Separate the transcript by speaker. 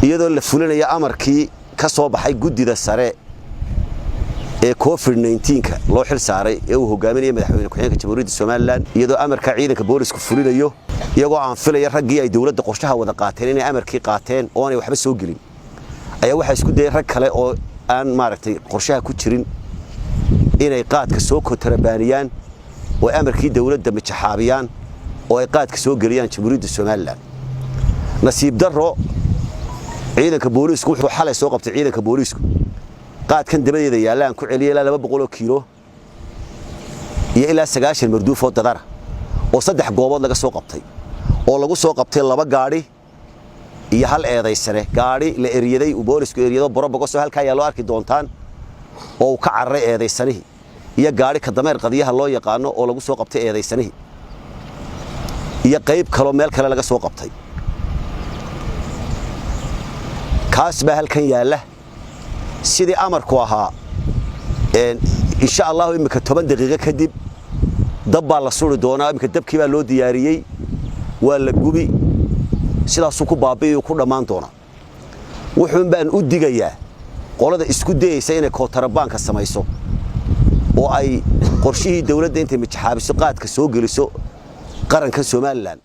Speaker 1: iyadoo la fulinaya amarkii ka soo baxay guddida sare ee COVID-19 loo xil saaray ee uu hogaaminayay madaxweyne ku-xigeenka Jamhuuriyadda Soomaaliland iyadoo amarka ciidanka booliisku fulinayo iyagoo aan filaya raggii ay dawladda qorshaha wada qaateen inay amarkii qaateen oo aanay waxba soo gelin ayaa waxa isku dayay rag kale oo aan maaragtay qorshaha ku jirin inay qaadka soo kotrabaaniyaan oo amarkii dawladda majaxaabiyaan oo ay qaadka soo geliyaan Jamhuuriyadda Soomaaliland nasiib darro ciidanka booliisku wuxuu xalay soo qabtay ciidanka booliisku qaadkan dabadeeda yaalaan ku celiyay ilaa 200 kiilo iyo ilaa 90 marduuf oo dadara oo saddex goobood laga soo qabtay oo lagu soo qabtay 2 gaari iyo hal eedaysane gaari la eriyaday uu boolisku eriyado borobogo soo halka ayaa loo arki doontaan oo uu ka carray eedaysanihi iyo gaari ka dameer qadiyaha loo yaqaano oo lagu soo qabtay eedaysanihi iyo qayb kale meel kale laga soo qabtay kaas baa halkan yaala sidii amarku ahaa insha Allah imika 10 daqiiqo kadib dab baa la suri doonaa imika dabkii baa loo diyaariyay waa la gubi sidaas ku baabiyo ku dhamaan doona wuxuu baan u digayaa qolada isku dayaysa inay kootarabaanka samayso oo ay qorshihii dawladda intay majaxaabiso qaadka soo geliso qaranka Soomaaliland